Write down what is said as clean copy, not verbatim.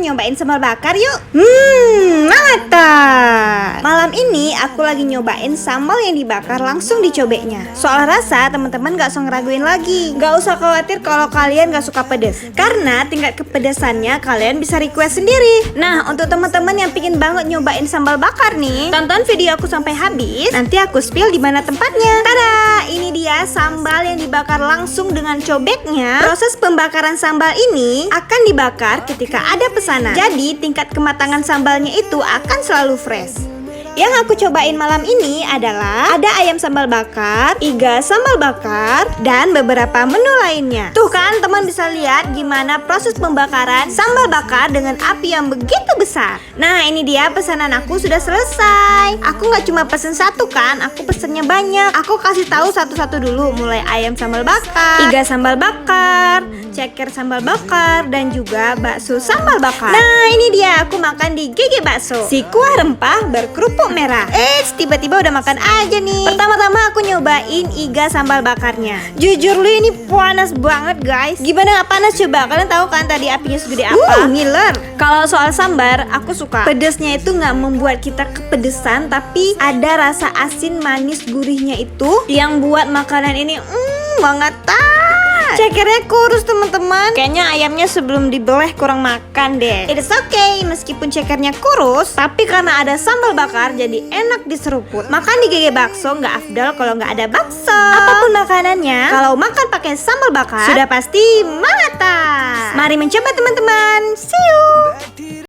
nyobain sambal bakar yuk. Mantap. Malam ini aku lagi nyobain sambal yang dibakar langsung di cobeknya. Soal rasa teman-teman gak usah ngeraguin lagi. Gak usah khawatir kalau kalian gak suka pedes, karena tingkat kepedesannya kalian bisa request sendiri. Nah, untuk teman-teman yang pingin banget nyobain sambal bakar nih, tonton video aku sampai habis. Nanti aku spill di mana tempatnya. Tada, ini dia sambal yang dibakar langsung dengan cobeknya. Proses pembakaran sambal ini akan dibakar ketika ada pesanan. Jadi tingkat kematangan sambalnya itu akan selalu fresh. Yang aku cobain malam ini adalah ada ayam sambal bakar, iga sambal bakar, dan beberapa menu lainnya. Tuh kan teman bisa lihat gimana proses pembakaran sambal bakar dengan api yang begitu besar. Nah ini dia pesanan aku sudah selesai. Aku nggak cuma pesen satu kan, aku pesennya banyak. Aku kasih tahu satu-satu dulu, mulai ayam sambal bakar, iga sambal bakar, ceker sambal bakar, dan juga bakso sambal bakar. Nah ini dia aku makan di GG Bakso, si kuah rempah berkerupuk merah. Tiba-tiba udah makan aja nih. Pertama-tama aku nyobain iga sambal bakarnya. Jujur lu ini panas banget guys. Gimana gak panas coba? Kalian tahu kan tadi apinya segede apa? Ngiler. Kalau soal sambar aku suka pedesnya itu gak membuat kita kepedesan, tapi ada rasa asin manis gurihnya itu yang buat makanan ini banget. Cekernya kurus teman-teman. Kayaknya ayamnya sebelum dibeleh kurang makan deh. It's okay, meskipun cekernya kurus, tapi karena ada sambal bakar jadi enak diseruput. Makan di GG Bakso nggak afdal kalau nggak ada bakso. Apapun makanannya, kalau makan pakai sambal bakar sudah pasti mantap. Mari mencoba teman-teman. See you.